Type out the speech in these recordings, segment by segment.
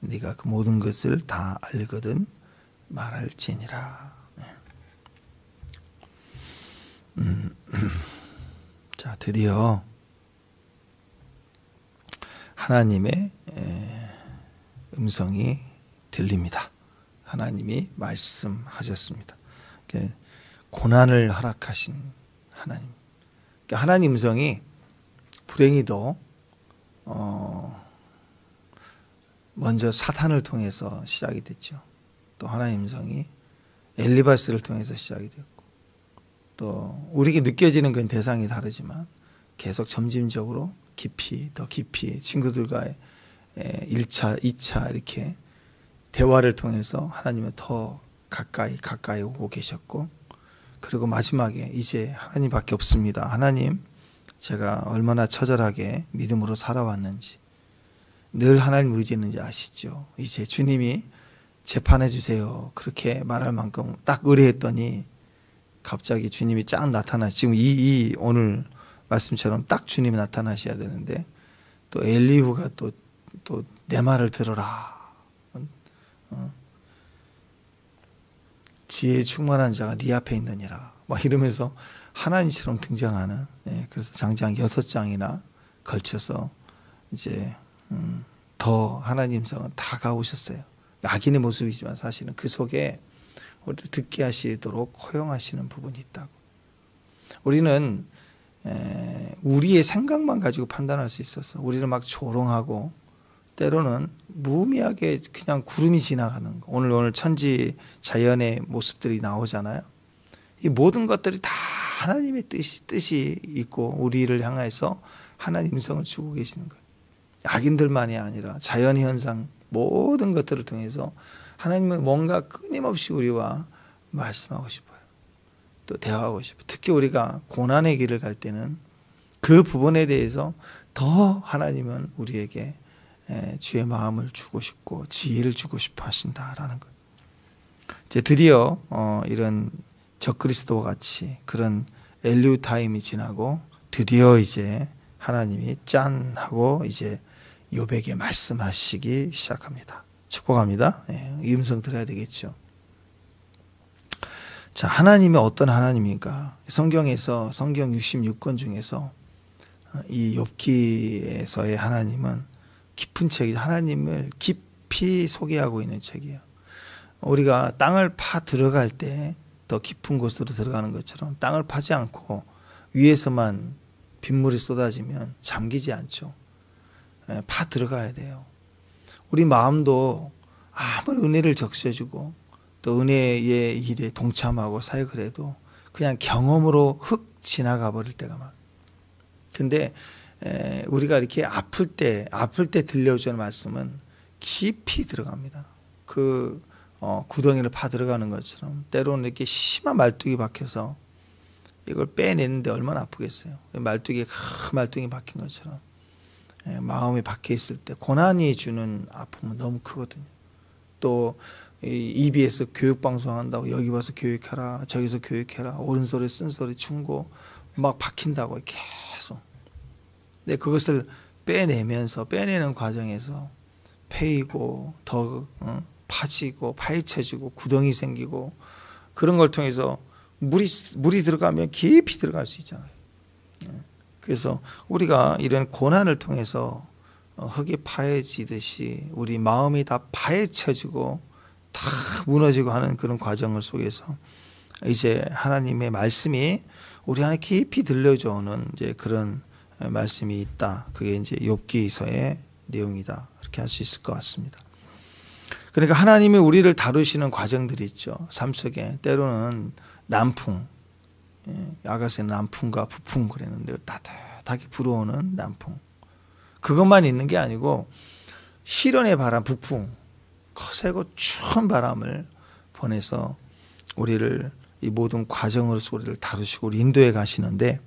네가 그 모든 것을 다 알거든 말할지니라. 자, 드디어 하나님의 음성이 들립니다. 하나님이 말씀하셨습니다. 고난을 허락하신 하나님. 하나님 음성이 불행히도 먼저 사탄을 통해서 시작이 됐죠. 또 하나님 음성이 엘리바스를 통해서 시작이 됐고, 또 우리에게 느껴지는 그 대상이 다르지만 계속 점진적으로 깊이, 더 깊이 친구들과의 1차, 2차 이렇게 대화를 통해서 하나님은 더 가까이 오고 계셨고, 그리고 마지막에 이제 하나님밖에 없습니다. 하나님, 제가 얼마나 처절하게 믿음으로 살아왔는지, 늘 하나님 의지했는지 아시죠? 이제 주님이 재판해 주세요. 그렇게 말할 만큼 딱 의뢰했더니 갑자기 주님이 쫙 나타나시. 지금 이 오늘 말씀처럼 딱 주님이 나타나셔야 되는데, 또 엘리후가 또 내 말을 들어라. 지혜에 충만한 자가 네 앞에 있느니라. 막 이러면서 하나님처럼 등장하는. 그래서 장장 6장이나 걸쳐서 이제 더 하나님 성은 다가오셨어요. 악인의 모습이지만 사실은 그 속에 우리를 듣게 하시도록 허용하시는 부분이 있다고. 우리는 우리의 생각만 가지고 판단할 수 있어서 우리는 막 조롱하고, 때로는 무의미하게 그냥 구름이 지나가는 거. 오늘 천지 자연의 모습들이 나오잖아요. 이 모든 것들이 다 하나님의 뜻이 있고 우리를 향해서 하나님 음성을 주고 계시는 거예요. 악인들만이 아니라 자연현상 모든 것들을 통해서 하나님은 뭔가 끊임없이 우리와 말씀하고 싶어요. 또 대화하고 싶어요. 특히 우리가 고난의 길을 갈 때는 그 부분에 대해서 더 하나님은 우리에게 주의 마음을 주고 싶고 지혜를 주고 싶어 하신다라는 것. 이제 드디어 이런 적그리스도와 같이 그런 엘리후 타임이 지나고 드디어 이제 하나님이 짠 하고 이제 욥에게 말씀하시기 시작합니다. 축복합니다. 이 음성 들어야 되겠죠. 자, 하나님이 어떤 하나님입니까? 성경에서 성경 66권 중에서 이 욥기에서의 하나님은 깊은 책이, 하나님을 깊이 소개하고 있는 책이에요. 우리가 땅을 파 들어갈 때 더 깊은 곳으로 들어가는 것처럼 땅을 파지 않고 위에서만 빗물이 쏟아지면 잠기지 않죠. 파 들어가야 돼요. 우리 마음도 아무리 은혜를 적셔주고 또 은혜의 일에 동참하고 사역을 해도 그냥 경험으로 흙 지나가 버릴 때가 많아요. 근데 우리가 이렇게 아플 때 들려주는 말씀은 깊이 들어갑니다. 그 구덩이를 파 들어가는 것처럼 때로는 이렇게 심한 말뚝이 박혀서 이걸 빼내는데 얼마나 아프겠어요. 말뚝이 큰 말뚝이 박힌 것처럼 마음이 박혀 있을 때 고난이 주는 아픔은 너무 크거든요. 또 EBS 교육방송 한다고 여기 와서 교육해라, 저기서 교육해라, 옳은 소리 쓴 소리 충고 막 박힌다고 계속. 근데 그것을 빼내는 과정에서 패이고 더 파지고 파헤쳐지고 구덩이 생기고 그런 걸 통해서 물이 들어가면 깊이 들어갈 수 있잖아요. 그래서 우리가 이런 고난을 통해서 흙이 파헤지듯이 우리 마음이 다 파헤쳐지고 다 무너지고 하는 그런 과정을 속에서 이제 하나님의 말씀이 우리 안에 깊이 들려주는 이제 그런 말씀이 있다. 그게 이제 욥기서의 내용이다. 이렇게 할 수 있을 것 같습니다. 그러니까 하나님이 우리를 다루시는 과정들이 있죠. 삶 속에 때로는 남풍, 아가새는 남풍과 부풍 그랬는데 따뜻하게 불어오는 남풍. 그것만 있는 게 아니고 시련의 바람, 북풍, 거세고 추운 바람을 보내서 우리를 이 모든 과정으로서 우리를 다루시고 우리 인도해 가시는데,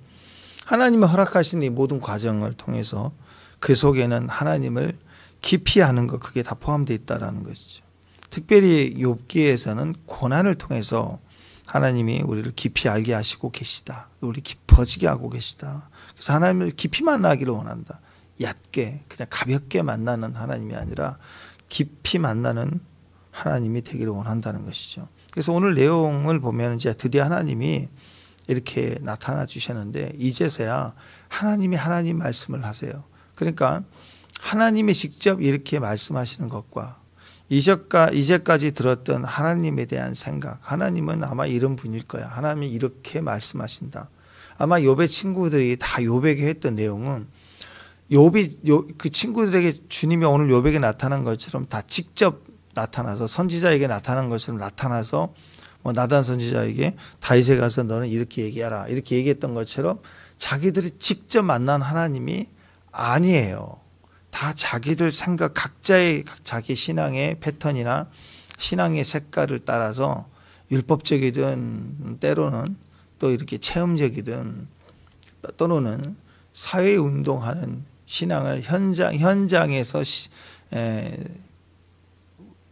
하나님이 허락하신 이 모든 과정을 통해서 그 속에는 하나님을 깊이 아는 것, 그게 다 포함되어 있다는 것이죠. 특별히 욥기에서는 고난을 통해서 하나님이 우리를 깊이 알게 하시고 계시다. 우리 깊어지게 하고 계시다. 그래서 하나님을 깊이 만나기를 원한다. 얕게 그냥 가볍게 만나는 하나님이 아니라 깊이 만나는 하나님이 되기를 원한다는 것이죠. 그래서 오늘 내용을 보면 이제 드디어 하나님이 이렇게 나타나 주셨는데 이제서야 하나님이 하나님 말씀을 하세요. 그러니까 하나님이 직접 이렇게 말씀하시는 것과 이제까지 들었던 하나님에 대한 생각, 하나님은 아마 이런 분일 거야. 하나님이 이렇게 말씀하신다. 아마 욥의 친구들이 다 욥에게 했던 내용은 그 친구들에게 주님이 오늘 욥에게 나타난 것처럼 다 직접 나타나서 선지자에게 나타난 것처럼 나타나서 뭐 나단 선지자에게 다윗에 가서 너는 이렇게 얘기하라 이렇게 얘기했던 것처럼 자기들이 직접 만난 하나님이 아니에요. 다 자기들 생각 각자의 자기 신앙의 패턴이나 신앙의 색깔을 따라서 율법적이든 때로는 또 이렇게 체험적이든 또는 사회운동하는 신앙을 현장에서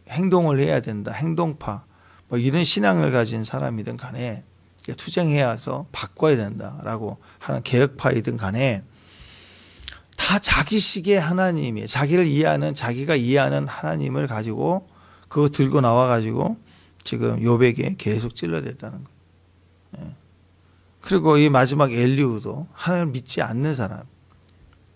행동을 해야 된다. 행동파 뭐 이런 신앙을 가진 사람이든 간에 투쟁해야 해서 바꿔야 된다라고 하는 개혁파이든 간에 다 자기식의 하나님이 자기가 이해하는 하나님을 가지고 그거 들고 나와 가지고 지금 욥에게 계속 찔러댔다는 거예요. 그리고 이 마지막 엘리후도 하나님을 믿지 않는 사람.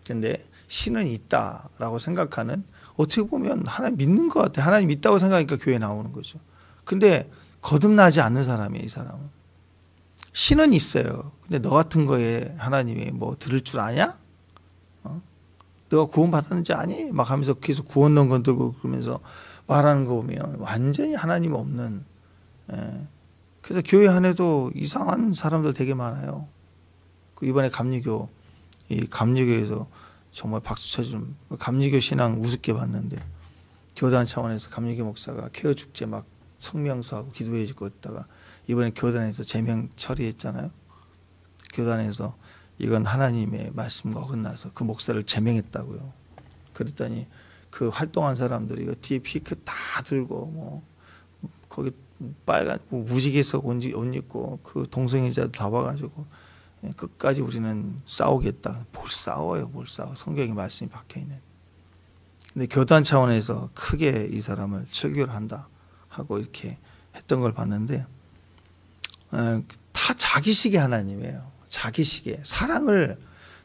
근데 신은 있다라고 생각하는 어떻게 보면 하나님 믿는 것 같아. 하나님 있다고 생각하니까 교회 나오는 거죠. 근데 거듭나지 않는 사람이에요, 이 사람은. 신은 있어요. 근데 너 같은 거에 하나님이 뭐 들을 줄 아냐? 너가 구원받았는지 아니? 막 하면서 계속 구원론건 들고 그러면서 말하는 거 보면 완전히 하나님 없는. 그래서 교회 안에도 이상한 사람들 되게 많아요. 이번에 감리교에서 정말 박수 쳐주는 감리교 신앙 우습게 봤는데 교단 차원에서 감리교 목사가 쾌어 축제 막 성명서하고 기도해 주고 있다가 이번에 교단에서 제명 처리했잖아요. 교단에서 이건 하나님의 말씀과 어긋나서 그 목사를 제명했다고요. 그랬더니 그 활동한 사람들이 이거 뒤에 피크 다 들고 뭐 거기 빨간 무지개석 옷 입고 그 동성애자들 다 와가지고 끝까지 우리는 싸우겠다. 뭘 싸워요? 성경의 말씀이 박혀있는. 근데 교단 차원에서 크게 이 사람을 철교한다 하고 이렇게 했던 걸 봤는데 다 자기식의 하나님이에요. 자기식의 사랑을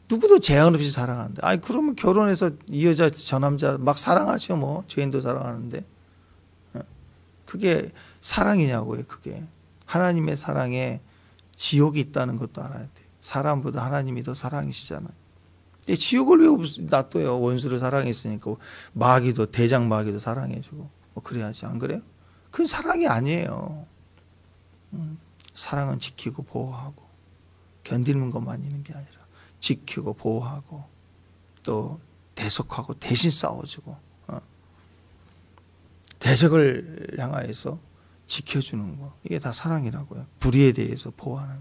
누구도 제한 없이 사랑하는데 아니 그러면 결혼해서 이 여자 저 남자 막 사랑하죠. 뭐 죄인도 사랑하는데 그게 사랑이냐고요. 그게 하나님의 사랑에 지옥이 있다는 것도 알아야 돼요. 사람보다 하나님이 더 사랑이시잖아요. 지옥을 왜 놔둬요? 원수를 사랑했으니까 마귀도 대장 마귀도 사랑해주고 뭐 그래야지. 안 그래요? 그건 사랑이 아니에요. 사랑은 지키고 보호하고 견디는 것만 있는 게 아니라 지키고 보호하고 또 대속하고 대신 싸워주고 대적을 향하여서 지켜주는 거 이게 다 사랑이라고요. 불의에 대해서 보호하는.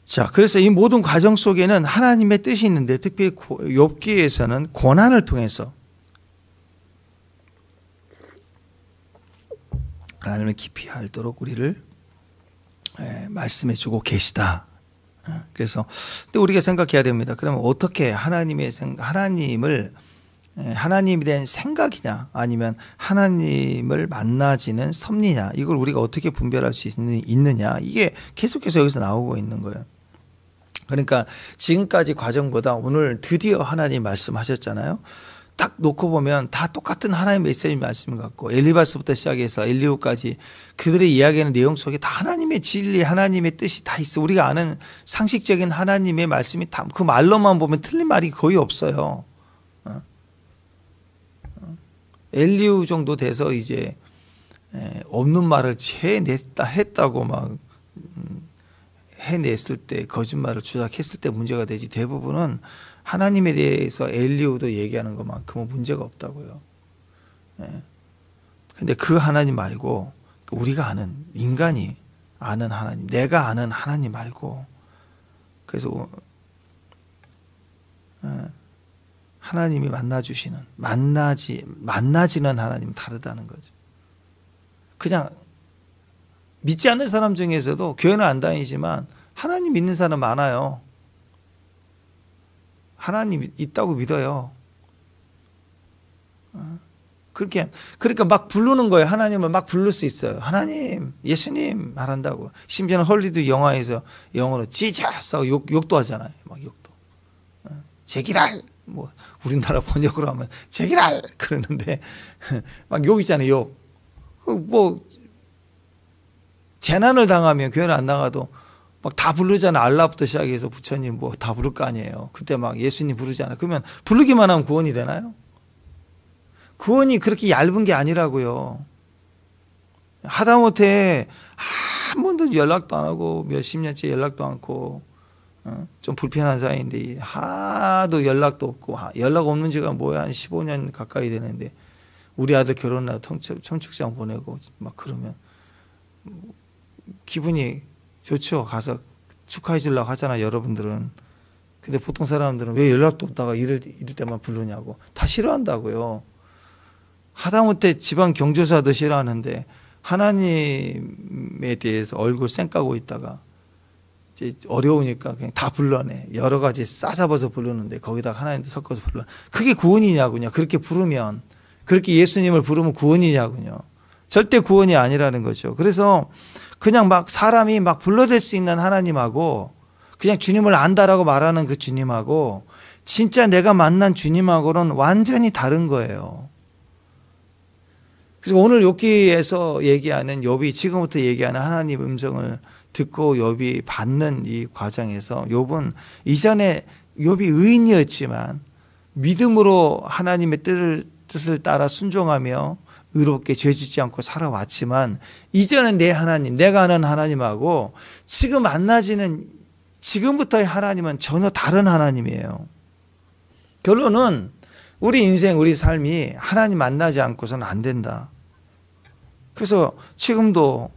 자, 그래서 이 모든 과정 속에는 하나님의 뜻이 있는데 특별히 욥기에서는 고난을 통해서 하나님을 깊이 알도록 우리를 말씀해 주고 계시다. 그래서 또 우리가 생각해야 됩니다. 그러면 어떻게 하나님에 대한 생각이냐 아니면 하나님을 만나지는 섭리냐 이걸 우리가 어떻게 분별할 수 있느냐 이게 계속해서 여기서 나오고 있는 거예요. 그러니까 지금까지 과정보다 오늘 드디어 하나님 말씀하셨잖아요. 딱 놓고 보면 다 똑같은 하나님의 메시지 말씀 같고 엘리바스부터 시작해서 엘리후까지 그들의 이야기하는 내용 속에 다 하나님의 진리 하나님의 뜻이 다 있어. 우리가 아는 상식적인 하나님의 말씀이 다 그 말로만 보면 틀린 말이 거의 없어요. 엘리후 정도 돼서 이제 없는 말을 했다고 막 해냈을 때 거짓말을 주작했을 때 문제가 되지 대부분은 하나님에 대해서 엘리후도 얘기하는 것만큼은 문제가 없다고요. 근데 그 하나님 말고 우리가 아는 인간이 아는 하나님 내가 아는 하나님 말고 그래서 하나님이 만나지는 하나님은 다르다는 거죠. 그냥 믿지 않는 사람 중에서도 교회는 안 다니지만 하나님 믿는 사람 많아요. 하나님 있다고 믿어요. 그러니까 막 부르는 거예요. 하나님을 막 부를 수 있어요. 하나님, 예수님 말한다고. 심지어는 헐리우드 영화에서 영어로 지자스 하고 욕도 하잖아요. 막 욕도. 제기랄. 뭐 우리나라 번역으로 하면 제기랄 그러는데 막 욕 있잖아요. 욕. 뭐 재난을 당하면 교회를 안 나가도 막 다 부르잖아. 알라부터 시작해서 부처님 뭐 다 부를 거 아니에요. 그때 막 예수님 부르잖아. 그러면 부르기만 하면 구원이 되나요? 구원이 그렇게 얇은 게 아니라고요. 하다못해 한 번도 연락도 안 하고 몇십 년째 연락도 않고 좀 불편한 사이인데 하도 연락도 없고 연락 없는 지가 뭐야 한 15년 가까이 되는데 우리 아들 결혼하고 청첩장 보내고 막 그러면 기분이 좋죠. 가서 축하해 주려고 하잖아 여러분들은. 근데 보통 사람들은 왜 연락도 없다가 이럴 때만 부르냐고 다 싫어한다고요. 하다못해 지방 경조사도 싫어하는데 하나님에 대해서 얼굴 쌩까고 있다가 이제 어려우니까 그냥 다 불러내. 여러 가지 싸잡아서 부르는데 거기다가 하나님도 섞어서 불러. 그게 구원이냐고요. 그렇게 부르면, 그렇게 예수님을 부르면 구원이냐고요. 절대 구원이 아니라는 거죠. 그래서 그냥 막 사람이 막 불러댈 수 있는 하나님하고 그냥 주님을 안다라고 말하는 그 주님하고 진짜 내가 만난 주님하고는 완전히 다른 거예요. 그래서 오늘 욥기에서 얘기하는 욥이 지금부터 얘기하는 하나님 음성을 듣고 욥이 받는 이 과정에서 욥은 이전에 욥이 의인이었지만 믿음으로 하나님의 뜻을 따라 순종하며 의롭게 죄짓지 않고 살아왔지만 이제는 내 하나님, 내가 아는 하나님하고 지금 만나지는 지금부터의 하나님은 전혀 다른 하나님이에요. 결론은 우리 인생, 우리 삶이 하나님 만나지 않고서는 안 된다. 그래서 지금도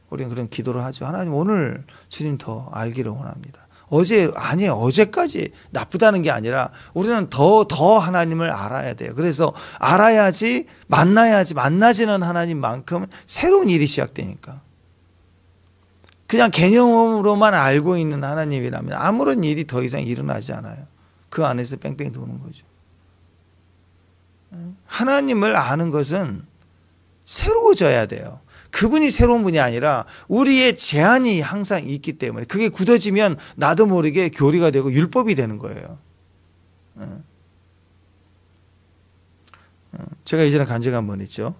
우리는 그런 기도를 하죠. 하나님 오늘 주님 더 알기를 원합니다. 어제까지 나쁘다는 게 아니라 우리는 더 하나님을 알아야 돼요. 그래서 알아야지, 만나야지, 만나지는 하나님만큼 새로운 일이 시작되니까. 그냥 개념으로만 알고 있는 하나님이라면 아무런 일이 더 이상 일어나지 않아요. 그 안에서 뺑뺑이 도는 거죠. 하나님을 아는 것은 새로워져야 돼요. 그분이 새로운 분이 아니라 우리의 제한이 항상 있기 때문에 그게 굳어지면 나도 모르게 교리가 되고 율법이 되는 거예요. 제가 이전에 간증 한번 했죠.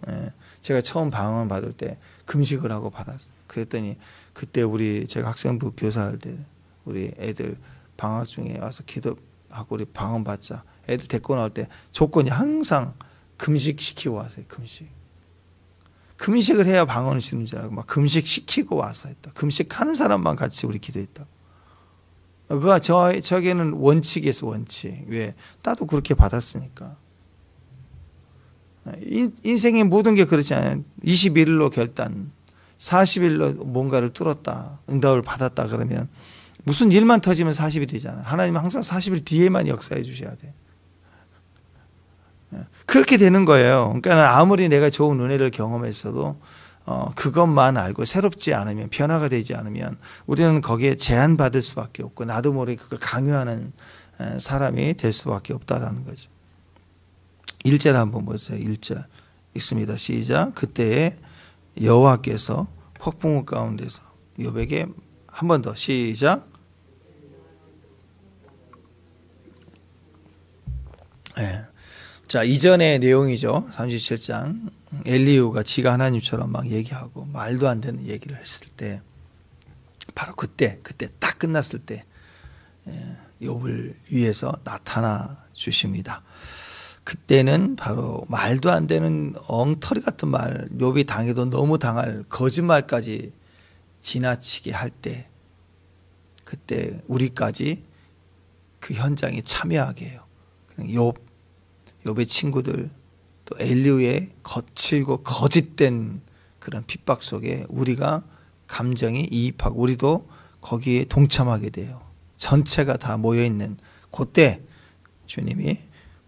제가 처음 방언 받을 때 금식을 하고 받았어요. 그랬더니 그때 제가 학생부 교사할 때 우리 애들 방학 중에 와서 기도하고 우리 방언 받자. 애들 데리고 나올 때 조건이 항상 금식시키고 왔어요. 금식을 해야 방언을 주는 줄 알고 막 금식시키고 와서 했다. 금식하는 사람만 같이 우리 기도했다. 그가 저에게는 원칙이었어, 원칙. 왜? 나도 그렇게 받았으니까. 인생의 모든 게 그렇지 않아요. 21일로 결단, 40일로 뭔가를 뚫었다, 응답을 받았다 그러면 무슨 일만 터지면 40이 되잖아요. 하나님은 항상 40일 뒤에만 역사해 주셔야 돼. 그렇게 되는 거예요. 그러니까 아무리 내가 좋은 은혜를 경험했어도 그것만 알고 새롭지 않으면, 변화가 되지 않으면 우리는 거기에 제한받을 수밖에 없고 나도 모르게 그걸 강요하는 사람이 될 수밖에 없다라는 거죠. 1절 한번 보세요. 1절 읽습니다. 시작. 그때에 여호와께서 폭풍우 가운데서 욥에게 한 번 더 시작. 네. 자, 이전의 내용이죠. 37장. 엘리후가 지가 하나님처럼 막 얘기하고 말도 안 되는 얘기를 했을 때 바로 그때 딱 끝났을 때 욥을 위해서 나타나 주십니다. 그때는 바로 말도 안 되는 엉터리 같은 말, 욥이 당해도 너무 당할 거짓말까지 지나치게 할 때 그때 우리까지 그 현장에 참여하게 해요. 욥의 친구들 또 엘리후의 거칠고 거짓된 그런 핍박 속에 우리가 감정이 이입하고 우리도 거기에 동참하게 돼요. 전체가 다 모여있는 그때 주님이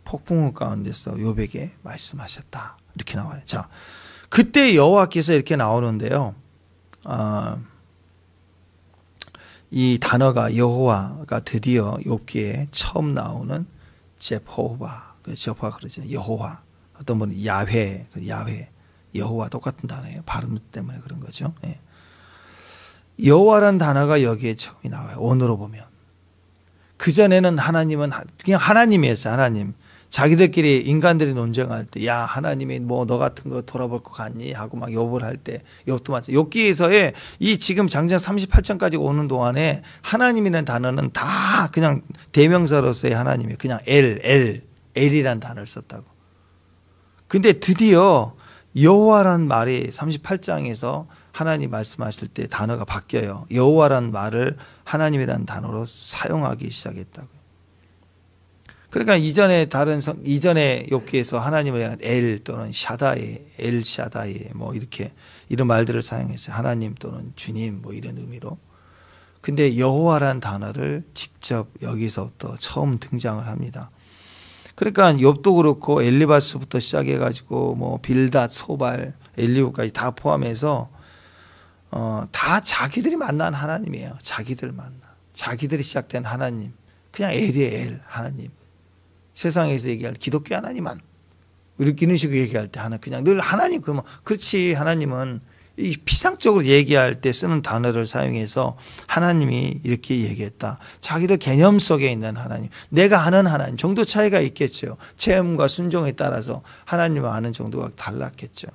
폭풍우 가운데서 욥에게 말씀하셨다. 이렇게 나와요. 자, 그때 여호와께서 이렇게 나오는데요. 이 단어가 여호와가 드디어 욥기에 처음 나오는 제호와, 제호와 그러죠. 여호와 어떤 분은 야훼, 여호와 똑같은 단어예요. 발음 때문에 그런 거죠. 예. 여호와라는 단어가 여기에 처음이 나와요. 원어로 보면. 그전에는 하나님은 그냥 하나님이었어요. 하나님. 자기들끼리 인간들이 논쟁할 때, 야, 하나님이 뭐 너 같은 거 돌아볼 것 같니? 하고 막 욥을 할 때, 욥도 마찬가지. 욥기에서의 이 지금 장장 38장까지 오는 동안에 하나님이라는 단어는 다 그냥 대명사로서의 하나님이에요. 그냥 엘이라는 단어를 썼다고. 근데 드디어 여호와라는 말이 38장에서 하나님 말씀하실 때 단어가 바뀌어요. 여호와라는 말을 하나님이라는 단어로 사용하기 시작했다고요. 그러니까 이전에 이전에 욥기에서 하나님을 향한 엘 또는 샤다이, 엘 샤다이 뭐 이렇게 이런 말들을 사용했어요. 하나님 또는 주님 뭐 이런 의미로. 근데 여호와라는 단어를 직접 여기서부터 처음 등장을 합니다. 그러니까 욥도 그렇고 엘리바스부터 시작해 가지고 뭐 빌닷, 소발, 엘리후까지 다 포함해서 다 자기들이 만난 하나님이에요. 자기들이 시작된 하나님. 그냥 엘이에요. 엘 하나님. 세상에서 얘기할 기독교 하나님만 이런 식으로 얘기할 때 하나 그냥 늘 하나님 그러면 그렇지. 하나님은 이 피상적으로 얘기할 때 쓰는 단어를 사용해서 하나님이 이렇게 얘기했다. 자기들 개념 속에 있는 하나님, 내가 아는 하나님 정도 차이가 있겠죠. 체험과 순종에 따라서 하나님을 아는 정도가 달랐겠죠.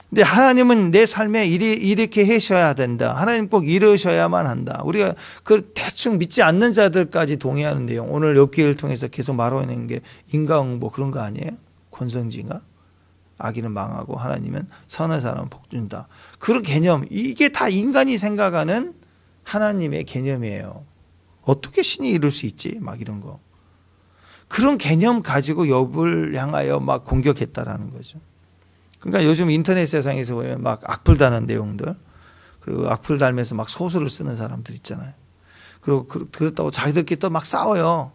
근데 하나님은 내 삶에 이렇게 하셔야 된다. 하나님 꼭 이러셔야만 한다. 우리가 그 대충 믿지 않는 자들까지 동의하는 내용. 오늘 욥기를 통해서 계속 말하는 게 인과응보 그런 거 아니에요? 권선징악. 악인은 망하고 하나님은 선한 사람은 복 준다. 그런 개념. 이게 다 인간이 생각하는 하나님의 개념이에요. 어떻게 신이 이룰 수 있지? 막 이런 거. 그런 개념 가지고 욥을 향하여 막 공격했다라는 거죠. 그러니까 요즘 인터넷 세상에서 보면 막 악플 다는 내용들, 그리고 악플 달면서 막 소설을 쓰는 사람들 있잖아요. 그리고 그렇다고 자기들끼리 또 막 싸워요.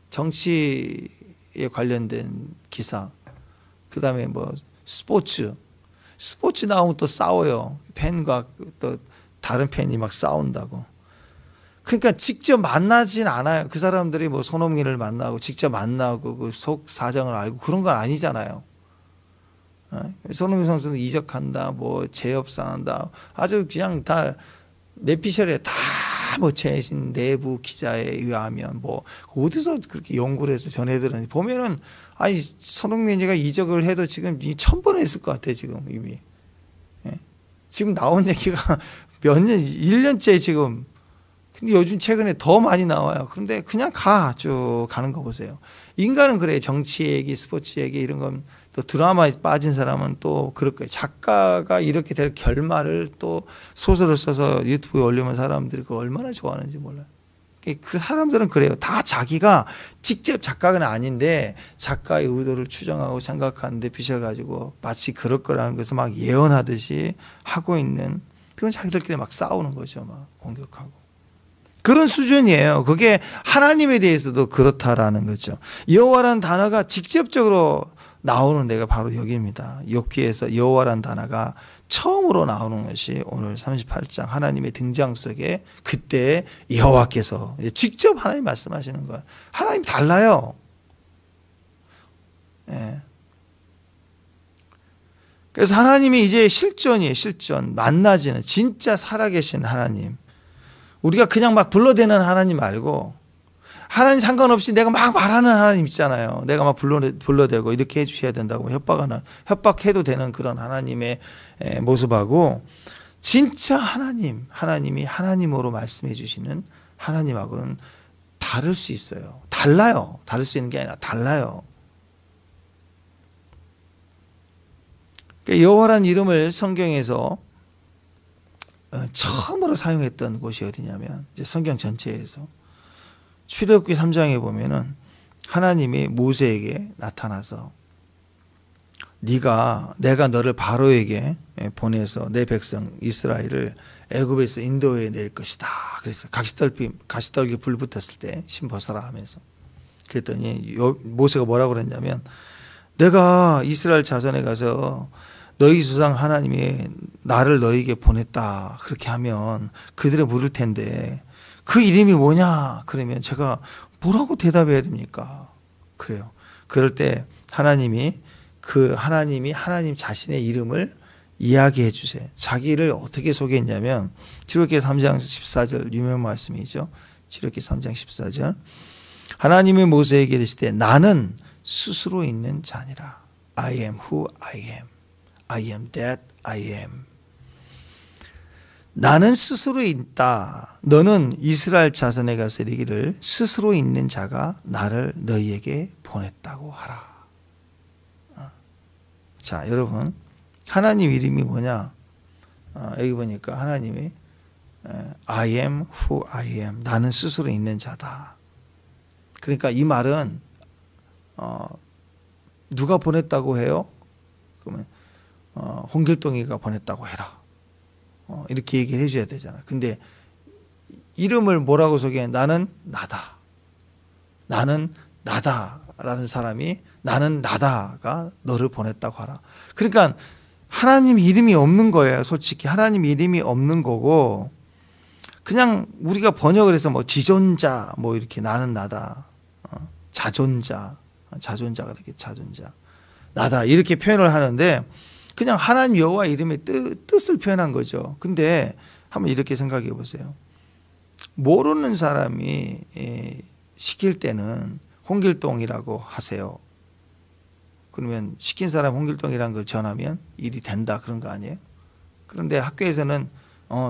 정치에 관련된 기사, 그 다음에 뭐 스포츠 나오면 또 싸워요. 팬과 또 다른 팬이 막 싸운다고. 그러니까 직접 만나진 않아요. 그 사람들이 뭐 손흥민을 만나고 직접 만나고 그 속 사정을 알고 그런 건 아니잖아요. 손흥민 선수는 이적한다, 뭐 재협상한다, 아주 그냥 다 내피셜에 다 뭐 최신 내부 기자에 의하면 뭐 어디서 그렇게 연구를 해서 전해들은 보면은 아니 손흥민이가 이적을 해도 지금 1000번 했을 것 같아 지금 이미. 예? 지금 나온 얘기가 몇 년, 1년째 지금. 근데 요즘 최근에 더 많이 나와요. 그런데 그냥 쭉 가는 거 보세요. 인간은 그래요. 정치 얘기, 스포츠 얘기 이런 건 또 드라마에 빠진 사람은 또 그럴 거예요. 작가가 이렇게 될 결말을 또 소설을 써서 유튜브에 올리면 사람들이 그거 얼마나 좋아하는지 몰라요. 그 사람들은 그래요. 다 자기가 직접 작가는 아닌데 작가의 의도를 추정하고 생각하는데 비춰가지고 마치 그럴 거라는 것을 막 예언하듯이 하고 있는, 그건 자기들끼리 막 싸우는 거죠. 막 공격하고. 그런 수준이에요. 그게 하나님에 대해서도 그렇다라는 거죠. 여호와라는 단어가 직접적으로 나오는 데가 바로 여기입니다. 욥기에서 여호와라는 단어가 처음으로 나오는 것이 오늘 38장 하나님의 등장 속에 그때 여호와께서 직접 하나님 말씀하시는 거예요. 하나님 달라요. 예. 그래서 하나님이 이제 실존이에요. 실존. 만나지는 진짜 살아계신 하나님. 우리가 그냥 막 불러대는 하나님 말고 하나님 상관없이 내가 막 말하는 하나님 있잖아요. 내가 막 불러대고 이렇게 해주셔야 된다고 협박해도 되는 그런 하나님의 모습하고 진짜 하나님이 하나님으로 말씀해 주시는 하나님하고는 다를 수 있어요. 달라요. 다를 수 있는 게 아니라 달라요. 여호와라는 이름을 성경에서 처음으로 사용했던 곳이 어디냐면 이제 성경 전체에서 출애굽기 3장에 보면은 하나님이 모세에게 나타나서 내가 너를 바로에게 보내서 내 백성 이스라엘을 애굽에서 인도해 낼 것이다. 그래서 가시떨기 불 붙었을 때 신 벗어라 하면서 그랬더니 모세가 뭐라고 그랬냐면 내가 이스라엘 자손에 가서 너희 조상 하나님이 나를 너희에게 보냈다. 그렇게 하면 그들을 물을 텐데 그 이름이 뭐냐? 그러면 제가 뭐라고 대답해야 됩니까? 그래요. 그럴 때 하나님이 하나님 자신의 이름을 이야기해 주세요. 자기를 어떻게 소개했냐면 출애굽기 3장 14절 유명한 말씀이죠. 출애굽기 3장 14절 하나님이 모세에게 이르시되 나는 스스로 있는 자니라. I am who I am. I am that I am. 나는 스스로 있다. 너는 이스라엘 자손에 가서 이르기를 스스로 있는 자가 나를 너희에게 보냈다고 하라. 자, 여러분 하나님 이름이 뭐냐? 여기 보니까 하나님이 I am who I am. 나는 스스로 있는 자다. 그러니까 이 말은 누가 보냈다고 해요? 그러면 홍길동이가 보냈다고 해라. 이렇게 얘기를 해줘야 되잖아. 근데 이름을 뭐라고 소개해? 나는 나다. 나는 나다라는 사람이 나는 나다가 너를 보냈다고 하라. 그러니까 하나님 이름이 없는 거예요. 솔직히 하나님 이름이 없는 거고 그냥 우리가 번역을 해서 뭐 지존자 뭐 이렇게 나는 나다. 자존자가 그렇게 자존자. 나다 이렇게 표현을 하는데 그냥 하나님 여호와 이름의 뜻을 표현한 거죠. 근데 한번 이렇게 생각해 보세요. 모르는 사람이 시킬 때는 홍길동이라고 하세요. 그러면 시킨 사람 홍길동이라는 걸 전하면 일이 된다 그런 거 아니에요? 그런데 학교에서는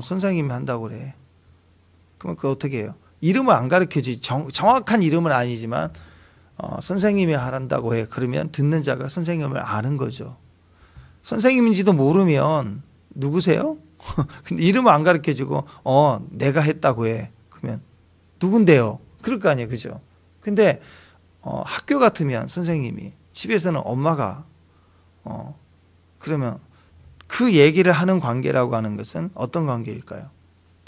선생님이 한다고 그래. 그러면 그거 어떻게 해요? 이름을 안 가르쳐주지. 정확한 이름은 아니지만 선생님이 하란다고 해. 그러면 듣는 자가 선생님을 아는 거죠. 선생님인지도 모르면 누구세요? 근데 이름을 안 가르쳐주고 내가 했다고 해. 그러면 누군데요? 그럴 거 아니에요. 그죠? 근데 학교 같으면 선생님이 집에서는 엄마가 그러면 그 얘기를 하는 관계라고 하는 것은 어떤 관계일까요?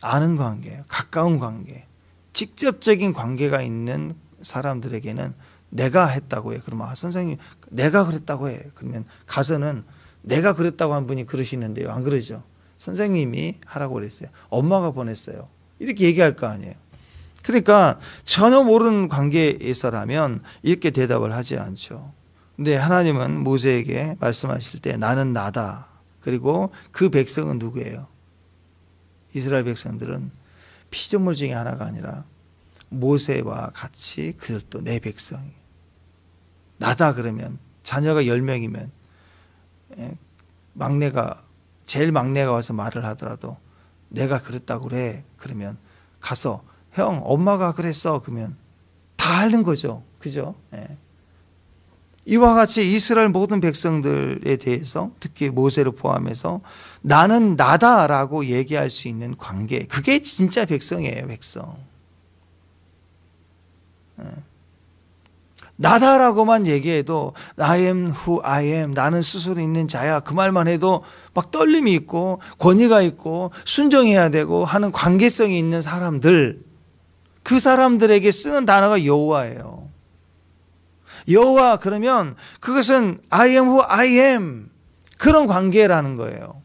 아는 관계예요. 가까운 관계. 직접적인 관계가 있는 사람들에게는 내가 했다고 해. 그러면 선생님 내가 그랬다고 해. 그러면 가서는 내가 그랬다고 한 분이 그러시는데요. 안 그러죠? 선생님이 하라고 그랬어요. 엄마가 보냈어요. 이렇게 얘기할 거 아니에요. 그러니까 전혀 모르는 관계에서라면 이렇게 대답을 하지 않죠. 근데 하나님은 모세에게 말씀하실 때 나는 나다. 그리고 그 백성은 누구예요? 이스라엘 백성들은 피조물 중에 하나가 아니라 모세와 같이 그들도 내 백성이에요. 나다 그러면 자녀가 10명이면 제일 막내가 와서 말을 하더라도 내가 그랬다고 그래. 그러면 가서 형 엄마가 그랬어. 그러면 다 하는 거죠. 그죠? 이와 같이 이스라엘 모든 백성들에 대해서 특히 모세를 포함해서 나는 나다라고 얘기할 수 있는 관계. 그게 진짜 백성이에요. 백성. 나다라고만 얘기해도 I am who I am. 나는 스스로 있는 자야. 그 말만 해도 막 떨림이 있고 권위가 있고 순종해야 되고 하는 관계성이 있는 사람들. 그 사람들에게 쓰는 단어가 여호와예요. 여호와 그러면 그것은 I am who I am. 그런 관계라는 거예요.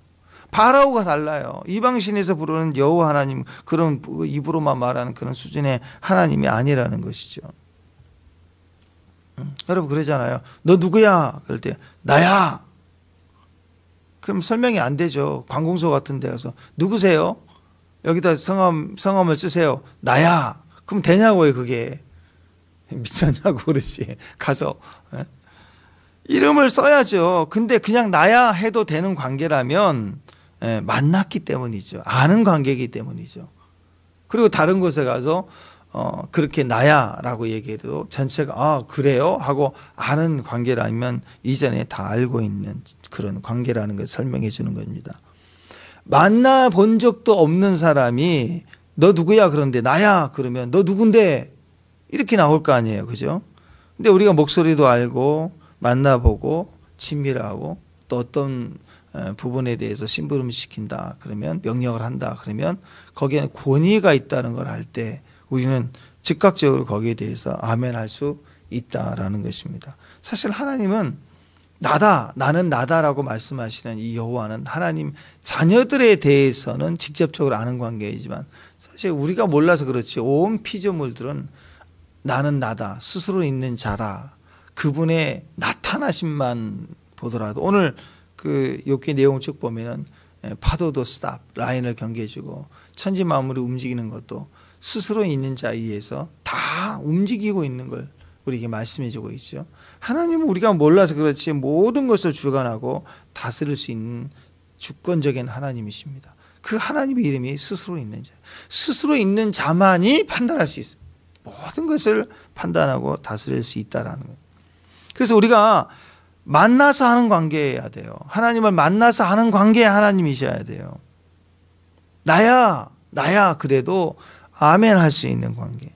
바라오가 달라요. 이방신에서 부르는 여호와 하나님 그런 입으로만 말하는 그런 수준의 하나님이 아니라는 것이죠. 여러분 그러잖아요. 너 누구야? 그럴 때 나야. 그럼 설명이 안 되죠. 관공서 같은 데 가서 누구세요? 여기다 성함을 쓰세요. 나야. 그럼 되냐고요 그게. 미쳤냐고 그러지. 가서 이름을 써야죠. 근데 그냥 나야 해도 되는 관계라면 만났기 때문이죠. 아는 관계이기 때문이죠. 그리고 다른 곳에 가서 그렇게 나야라고 얘기해도 전체가 그래요? 하고 아는 관계라면 이전에 다 알고 있는 그런 관계라는 걸 설명해 주는 겁니다. 만나본 적도 없는 사람이 너 누구야? 그런데 나야 그러면 너 누군데? 이렇게 나올 거 아니에요. 그죠? 근데 우리가 목소리도 알고 만나보고 친밀하고 또 어떤 부분에 대해서 심부름 시킨다 그러면 명령을 한다 그러면 거기에 권위가 있다는 걸 알 때 우리는 즉각적으로 거기에 대해서 아멘 할 수 있다라는 것입니다. 사실 하나님은 나다, 나는 나다라고 말씀하시는 이 여호와는 하나님 자녀들에 대해서는 직접적으로 아는 관계이지만 사실 우리가 몰라서 그렇지 온 피조물들은 나는 나다, 스스로 있는 자라, 그분의 하나씩만 보더라도 오늘 그 욥기 내용 쭉 보면은 파도도 스탑, 라인을 경계해주고 천지 만물이 움직이는 것도 스스로 있는 자에 의해서 다 움직이고 있는 걸 우리에게 말씀해주고 있죠. 하나님은 우리가 몰라서 그렇지 모든 것을 주관하고 다스릴 수 있는 주권적인 하나님이십니다. 그 하나님의 이름이 스스로 있는 자, 스스로 있는 자만이 판단할 수 있어요. 모든 것을 판단하고 다스릴 수 있다라는 거예요. 그래서 우리가 만나서 하는 관계여야 돼요. 하나님을 만나서 하는 관계의 하나님이셔야 돼요. 나야 그래도 아멘 할 수 있는 관계.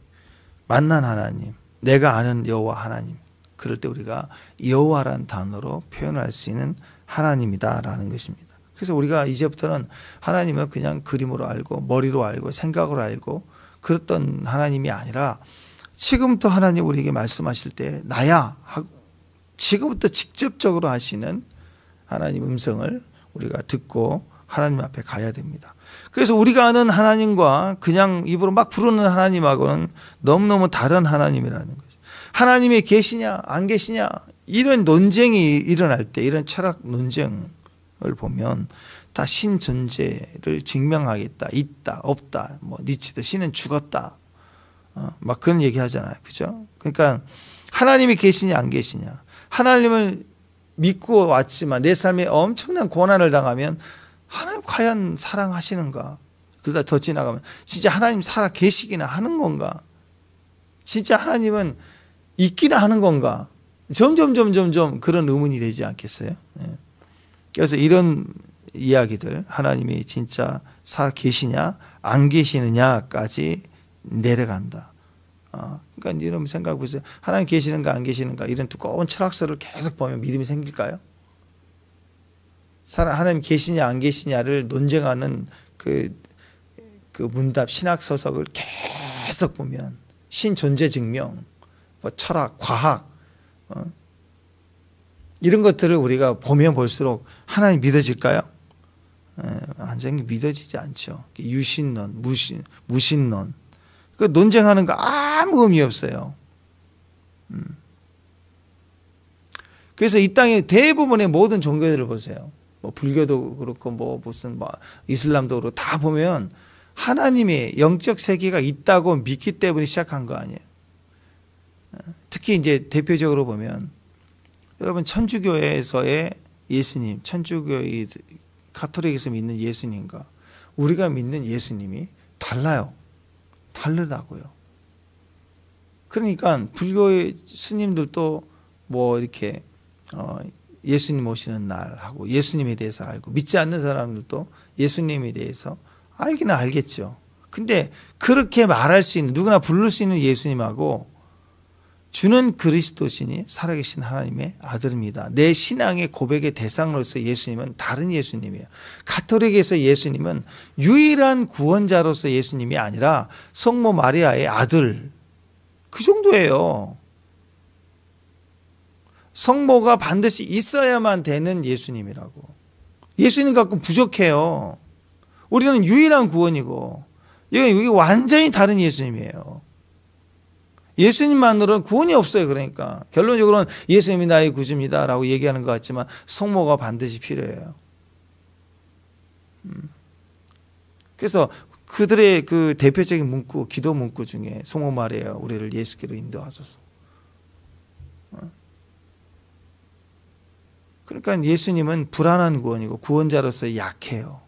만난 하나님, 내가 아는 여호와 하나님. 그럴 때 우리가 여호와라는 단어로 표현할 수 있는 하나님이다라는 것입니다. 그래서 우리가 이제부터는 하나님을 그냥 그림으로 알고 머리로 알고 생각으로 알고 그랬던 하나님이 아니라 지금부터 하나님 우리에게 말씀하실 때 나야 하고 지금부터 직접적으로 하시는 하나님 음성을 우리가 듣고 하나님 앞에 가야 됩니다. 그래서 우리가 아는 하나님과 그냥 입으로 막 부르는 하나님하고는 너무너무 다른 하나님이라는 거죠. 하나님이 계시냐 안 계시냐 이런 논쟁이 일어날 때 이런 철학 논쟁을 보면 다 신 존재를 증명하겠다, 있다, 없다, 뭐 니체도 신은 죽었다, 막 그런 얘기 하잖아요, 그죠? 그러니까 하나님이 계시냐 안 계시냐, 하나님을 믿고 왔지만 내 삶에 엄청난 고난을 당하면 하나님 과연 사랑하시는가? 그러다 더 지나가면 진짜 하나님 살아 계시기나 하는 건가? 진짜 하나님은 있기나 하는 건가? 점점 그런 의문이 되지 않겠어요? 그래서 이런 이야기들 하나님이 진짜 살아 계시냐 안 계시느냐까지 내려간다. 그러니까 여러분 생각해 보세요. 하나님 계시는가 안 계시는가 이런 두꺼운 철학서를 계속 보면 믿음이 생길까요? 하나님 계시냐 안 계시냐를 논쟁하는 그 문답 신학 서적을 계속 보면 신존재 증명, 뭐 철학, 과학 이런 것들을 우리가 보면 볼수록 하나님 믿어질까요? 완전히 믿어지지 않죠. 유신론, 무신론 그 논쟁하는 거 아무 의미 없어요. 그래서 이 땅의 대부분의 모든 종교들을 보세요. 뭐 불교도 그렇고 뭐 무슨 뭐 이슬람도 그렇고 다 보면 하나님의 영적 세계가 있다고 믿기 때문에 시작한 거 아니에요. 특히 이제 대표적으로 보면 여러분 천주교에서의 예수님, 천주교의 가톨릭에서 믿는 예수님과 우리가 믿는 예수님이 달라요. 다르다고요. 그러니까 불교의 스님들도 뭐 이렇게 예수님 오시는 날 하고 예수님에 대해서 알고 믿지 않는 사람들도 예수님에 대해서 알기는 알겠죠. 근데 그렇게 말할 수 있는 누구나 부를 수 있는 예수님하고 주는 그리스도시니 살아계신 하나님의 아들입니다. 내 신앙의 고백의 대상으로서 예수님은 다른 예수님이에요. 가톨릭에서 예수님은 유일한 구원자로서 예수님이 아니라 성모 마리아의 아들 그 정도예요. 성모가 반드시 있어야만 되는 예수님이라고. 예수님 갖고 부족해요. 우리는 유일한 구원이고 이게 완전히 다른 예수님이에요. 예수님만으로는 구원이 없어요. 그러니까 결론적으로는 예수님이 나의 구주입니다 라고 얘기하는 것 같지만 성모가 반드시 필요해요. 그래서 그들의 그 대표적인 문구, 기도 문구 중에 성모 마리아 우리를 예수께로 인도하소서. 그러니까 예수님은 불안한 구원이고 구원자로서 약해요.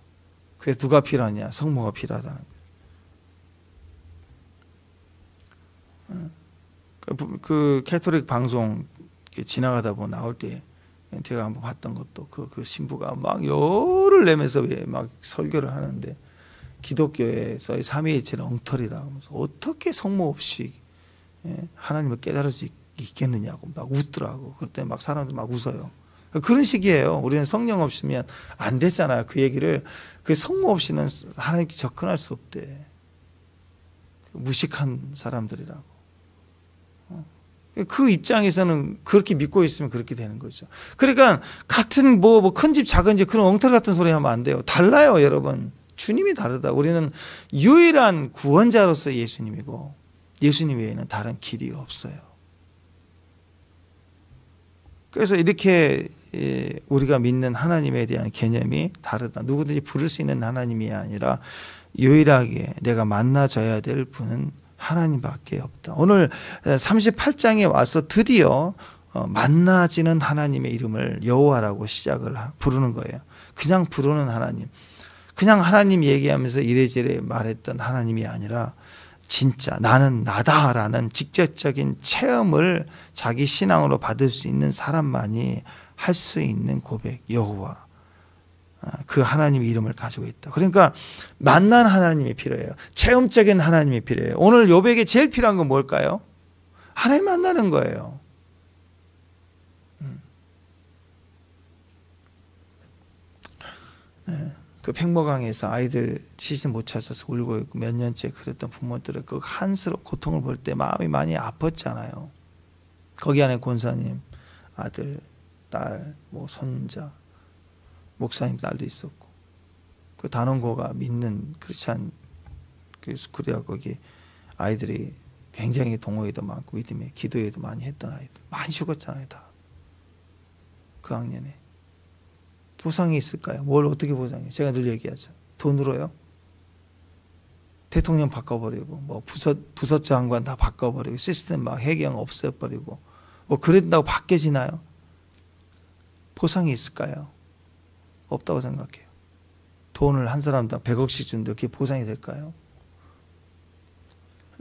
그래서 누가 필요하냐? 성모가 필요하다는 거예요. 그 캐톨릭 방송 지나가다 보면 나올 때 제가 한번 봤던 것도 그 신부가 막 열을 내면서 막 설교를 하는데 기독교에서의 삼위일체는 엉터리라고 하면서 어떻게 성모 없이 하나님을 깨달을 수 있겠느냐고 막 웃더라고. 그때 막 사람들 막 웃어요. 그런 식이에요. 우리는 성령 없으면 안 되잖아요. 그 얘기를 그 성모 없이는 하나님께 접근할 수 없대. 무식한 사람들이라고. 그 입장에서는 그렇게 믿고 있으면 그렇게 되는 거죠. 그러니까 같은 뭐 큰 집 작은 집 그런 엉터리 같은 소리 하면 안 돼요. 달라요, 여러분. 주님이 다르다. 우리는 유일한 구원자로서 예수님이고 예수님 외에는 다른 길이 없어요. 그래서 이렇게 우리가 믿는 하나님에 대한 개념이 다르다. 누구든지 부를 수 있는 하나님이 아니라 유일하게 내가 만나져야 될 분은 하나님밖에 없다. 오늘 38장에 와서 드디어 만나지는 하나님의 이름을 여호와라고 시작을 부르는 거예요. 그냥 부르는 하나님. 그냥 하나님 얘기하면서 이래저래 말했던 하나님이 아니라 진짜 나는 나다라는 직접적인 체험을 자기 신앙으로 받을 수 있는 사람만이 할 수 있는 고백, 여호와. 그 하나님의 이름을 가지고 있다. 그러니까 만난 하나님이 필요해요. 체험적인 하나님이 필요해요. 오늘 욥에게 제일 필요한 건 뭘까요? 하나님 만나는 거예요. 그 팽모강에서 아이들 시신 못 찾아서 울고 있고 몇 년째 그랬던 부모들의 그 한스러운 고통을 볼 때 마음이 많이 아팠잖아요. 거기 안에 권사님, 아들, 딸, 뭐 손자, 목사님 딸도 있었고, 그 단원고가 믿는 크리스찬 그 스쿨이야. 거기 아이들이 굉장히 동호회도 많고 믿음에 기도회도 많이 했던 아이들 많이 죽었잖아요. 다 그 학년에. 보상이 있을까요? 뭘 어떻게 보상해요? 제가 늘 얘기하죠. 돈으로요? 대통령 바꿔버리고 뭐 부서 장관 다 바꿔버리고 시스템 막 해경 없애버리고 뭐 그랬다고 바뀌어지나요? 보상이 있을까요? 없다고 생각해요. 돈을 한 사람당 100억씩 준다. 그게 보상이 될까요?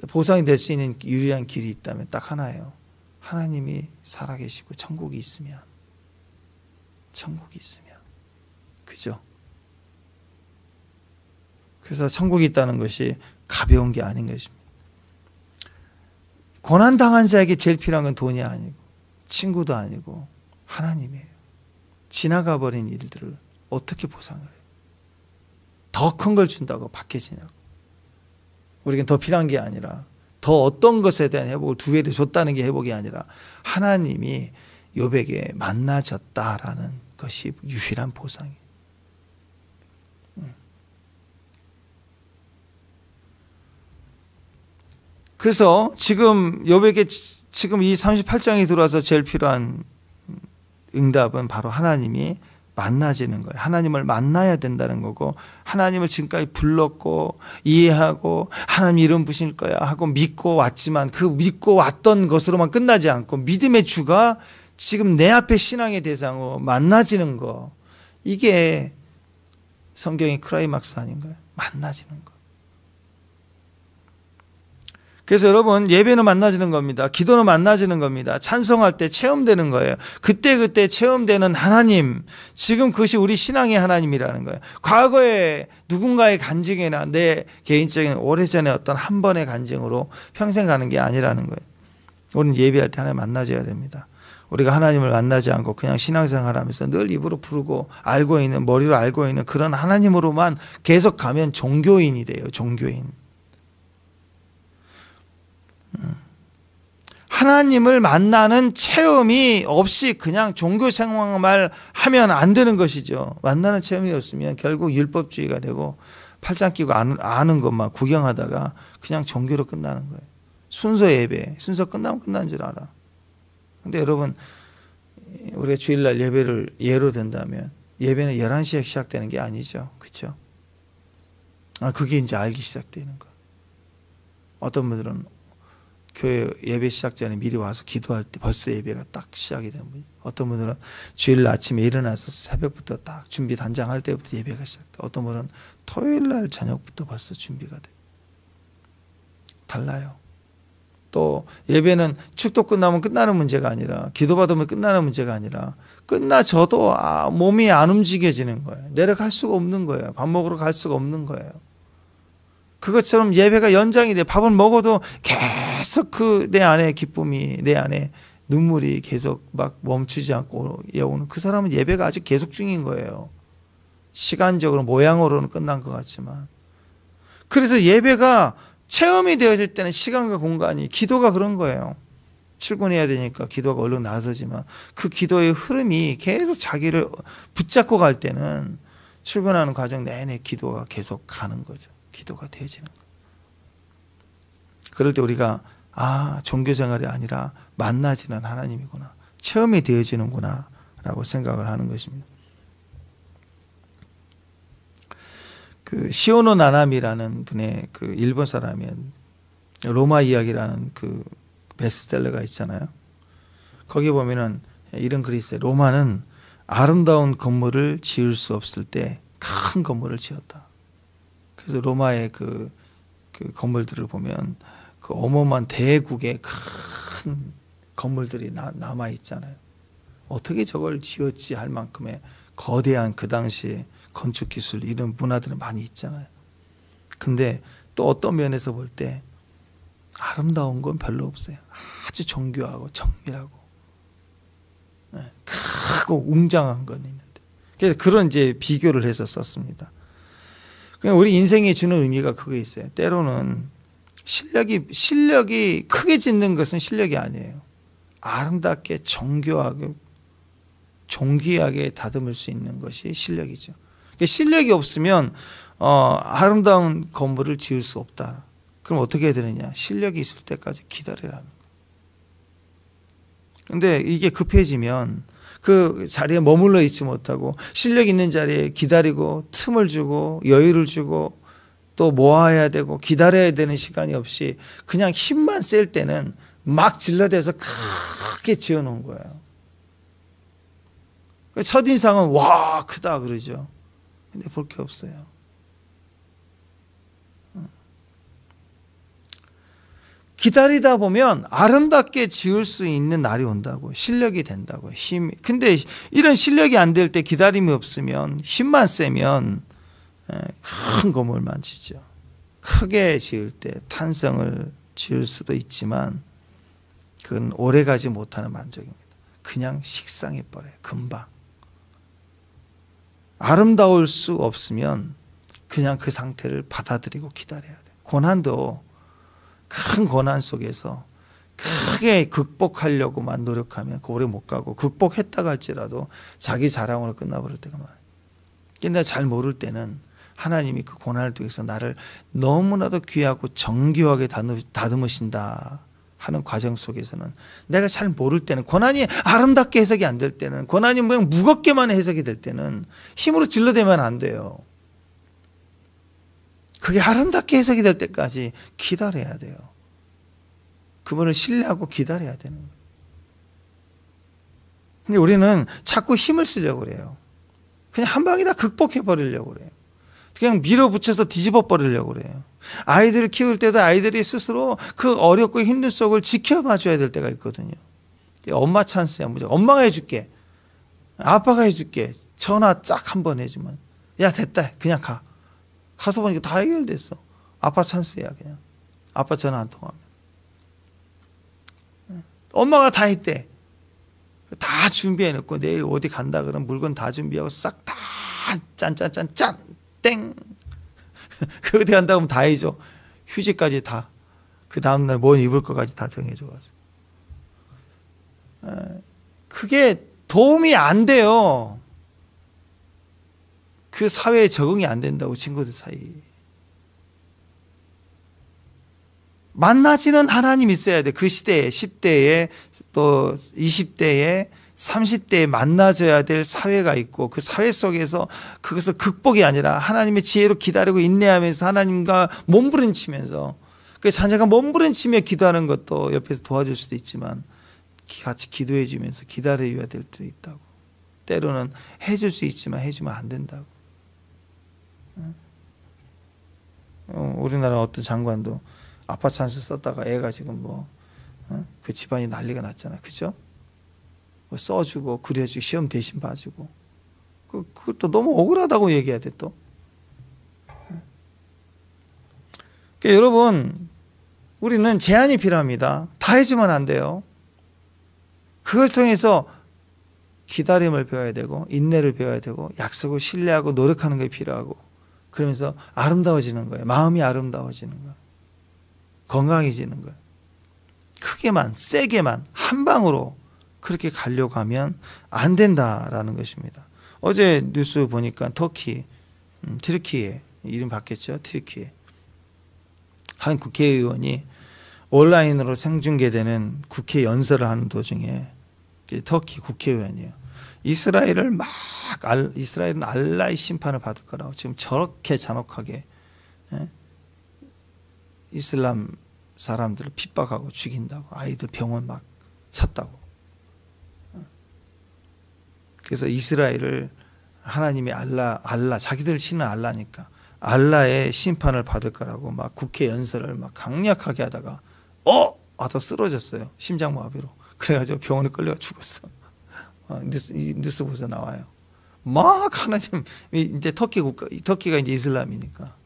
보상이 될 수 있는 유일한 길이 있다면 딱 하나예요. 하나님이 살아계시고 천국이 있으면. 그죠? 그래서 천국이 있다는 것이 가벼운 게 아닌 것입니다. 고난당한 자에게 제일 필요한 건 돈이 아니고 친구도 아니고 하나님이에요. 지나가 버린 일들을 어떻게 보상을 해요? 더 큰 걸 준다고 박해지냐고. 우리에겐 더 필요한 게 아니라 더 어떤 것에 대한 회복을 두 배로 줬다는 게 회복이 아니라 하나님이 욥에게 만나졌다라는 것이 유일한 보상이에요. 그래서 지금 욥에게 지금 이 38장에 들어와서 제일 필요한 응답은 바로 하나님이 만나지는 거예요. 하나님을 만나야 된다는 거고, 하나님을 지금까지 불렀고 이해하고 하나님 이름 부실 거야 하고 믿고 왔지만 그 믿고 왔던 것으로만 끝나지 않고 믿음의 주가 지금 내 앞에 신앙의 대상으로 만나지는 거, 이게 성경의 크라이막스 아닌가요? 만나지는 거. 그래서 여러분, 예배는 만나지는 겁니다. 기도는 만나지는 겁니다. 찬송할 때 체험되는 거예요. 그때 체험되는 하나님, 지금 그것이 우리 신앙의 하나님이라는 거예요. 과거에 누군가의 간증이나 내 개인적인 오래전에 어떤 한 번의 간증으로 평생 가는 게 아니라는 거예요. 우리는 예배할 때 하나님 만나줘야 됩니다. 우리가 하나님을 만나지 않고 그냥 신앙생활하면서 늘 입으로 부르고 알고 있는, 머리로 알고 있는 그런 하나님으로만 계속 가면 종교인이 돼요. 종교인. 하나님을 만나는 체험이 없이 그냥 종교 생활만 하면 안 되는 것이죠. 만나는 체험이 없으면 결국 율법주의가 되고 팔짱 끼고 아는 것만 구경하다가 그냥 종교로 끝나는 거예요. 순서 예배, 순서 끝나면 끝난 줄 알아. 근데 여러분, 우리가 주일날 예배를 예로 든다면 예배는 11시에 시작되는 게 아니죠. 그렇죠? 그게 이제 알기 시작되는 거예요. 어떤 분들은 교회 예배 시작 전에 미리 와서 기도할 때 벌써 예배가 딱 시작이 되는 분이, 어떤 분들은 주일 아침에 일어나서 새벽부터 딱 준비 단장할 때부터 예배가 시작돼. 어떤 분은 토요일 날 저녁부터 벌써 준비가 돼. 달라요. 또 예배는 축도 끝나면 끝나는 문제가 아니라, 기도 받으면 끝나는 문제가 아니라, 끝나져도 몸이 안 움직여지는 거예요. 내려갈 수가 없는 거예요. 밥 먹으러 갈 수가 없는 거예요. 그것처럼 예배가 연장이 돼. 밥을 먹어도 계속 내 안에 기쁨이, 내 안에 눈물이 계속 막 멈추지 않고 오는, 그 사람은 예배가 아직 계속 중인 거예요. 시간적으로 모양으로는 끝난 것 같지만. 그래서 예배가 체험이 되어질 때는 시간과 공간이, 기도가 그런 거예요. 출근해야 되니까 기도가 얼른 나서지만 그 기도의 흐름이 계속 자기를 붙잡고 갈 때는 출근하는 과정 내내 기도가 계속 가는 거죠. 기도가 되어지는 거예요. 그럴 때 우리가 종교 생활이 아니라 만나지는 하나님이구나. 체험이 되어지는구나 라고 생각을 하는 것입니다. 그 시오노 나나미라는 분의 그 일본 사람의 로마 이야기라는 그 베스트셀러가 있잖아요. 거기 보면은 이런 글이 있어요. 로마는 아름다운 건물을 지을 수 없을 때 큰 건물을 지었다. 그래서 로마의 그 건물들을 보면 그 어마어마한 대국의 큰 건물들이 남아 있잖아요. 어떻게 저걸 지었지 할 만큼의 거대한 그 당시에 건축 기술 이런 문화들은 많이 있잖아요. 근데 또 어떤 면에서 볼 때 아름다운 건 별로 없어요. 아주 정교하고 정밀하고 크고 웅장한 건 있는데, 그래서 그런 이제 비교를 해서 썼습니다. 그냥 우리 인생에 주는 의미가 그거 있어요. 때로는 실력이 크게 짓는 것은 실력이 아니에요. 아름답게 정교하게 존귀하게 다듬을 수 있는 것이 실력이죠. 실력이 없으면 아름다운 건물을 지을 수 없다. 그럼 어떻게 해야 되느냐? 실력이 있을 때까지 기다리라는 거예요. 근데 이게 급해지면 그 자리에 머물러 있지 못하고 실력 있는 자리에 기다리고 틈을 주고 여유를 주고 또 모아야 되고 기다려야 되는 시간이 없이 그냥 힘만 셀 때는 막 질러대서 크게 지어놓은 거예요. 첫인상은 와 크다 그러죠. 근데 볼 게 없어요. 기다리다 보면 아름답게 지을 수 있는 날이 온다고. 실력이 된다고. 힘이. 근데 이런 실력이 안 될 때 기다림이 없으면 힘만 세면 큰 건물만 지죠. 크게 지을 때 탄성을 지을 수도 있지만 그건 오래가지 못하는 만족입니다. 그냥 식상해 버려요. 금방. 아름다울 수 없으면 그냥 그 상태를 받아들이고 기다려야 돼요. 고난도 큰 고난 속에서 크게 극복하려고만 노력하면 오래 못 가고, 극복했다고 할지라도 자기 자랑으로 끝나버릴 때가 많아요. 근데 잘 모를 때는 하나님이 그 고난을 통해서 나를 너무나도 귀하고 정교하게 다듬으신다 하는 과정 속에서는, 내가 잘 모를 때는, 고난이 아름답게 해석이 안 될 때는, 고난이 그냥 무겁게만 해석이 될 때는 힘으로 질러대면 안 돼요. 그게 아름답게 해석이 될 때까지 기다려야 돼요. 그분을 신뢰하고 기다려야 되는 거예요. 근데 우리는 자꾸 힘을 쓰려고 그래요. 그냥 한 방에 다 극복해 버리려고 그래요. 그냥 밀어붙여서 뒤집어 버리려고 그래요. 아이들을 키울 때도 아이들이 스스로 그 어렵고 힘든 속을 지켜봐 줘야 될 때가 있거든요. 엄마 찬스야. 무조건 엄마가 해줄게, 아빠가 해줄게, 전화 쫙 한 번 해주면 야 됐다 그냥 가. 가서 보니까 다 해결됐어. 아빠 찬스야. 그냥 아빠 전화 안 통하면. 엄마가 다 했대. 다 준비해놓고 내일 어디 간다 그러면 물건 다 준비하고 싹 다 짠짠짠 땡 그 어디 간다 그러면 다 해줘. 휴지까지 다, 그 다음날 뭐 입을 것까지 다 정해줘가지고. 그게 도움이 안 돼요. 그 사회에 적응이 안 된다고. 친구들 사이 만나지는 하나님 있어야 돼. 그 시대에 10대에 또 20대에 30대에 만나져야 될 사회가 있고, 그 사회 속에서 그것을 극복이 아니라 하나님의 지혜로 기다리고 인내하면서 하나님과 몸부림치면서, 그 자녀가 몸부림치며 기도하는 것도 옆에서 도와줄 수도 있지만 같이 기도해 주면서 기다려야 될 때도 있다고. 때로는 해줄 수 있지만 해주면 안 된다고. 우리나라 어떤 장관도 아빠 찬스 썼다가 애가 지금 그 집안이 난리가 났잖아. 그죠? 뭐 써주고 그려주고 시험 대신 봐주고, 그것도 너무 억울하다고 얘기해야 돼 또. 그러니까 여러분, 우리는 제한이 필요합니다. 다 해주면 안 돼요. 그걸 통해서 기다림을 배워야 되고, 인내를 배워야 되고, 약속을 신뢰하고 노력하는 게 필요하고, 그러면서 아름다워지는 거예요. 마음이 아름다워지는 거예요. 건강해지는 거예요. 크게만 세게만 한 방으로 그렇게 가려고 하면 안 된다라는 것입니다. 어제 뉴스 보니까 터키, 튀르키예, 이름 바뀌었죠. 튀르키예. 한 국회의원이 온라인으로 생중계되는 국회 연설을 하는 도중에 터키 국회의원이에요. 이스라엘은 알라의 심판을 받을 거라고 지금 저렇게 잔혹하게 이슬람 사람들을 핍박하고 죽인다고, 아이들 병원 막 찼다고. 그래서 이스라엘을 하나님이 알라 자기들 신은 알라니까 알라의 심판을 받을 거라고 막 국회 연설을 막 강력하게 하다가 하다 쓰러졌어요. 심장마비로. 그래가지고 병원에 끌려가 죽었어. 뉴스 보서 나와요. 막 하나님, 이제 터키가 이제 이슬람이니까.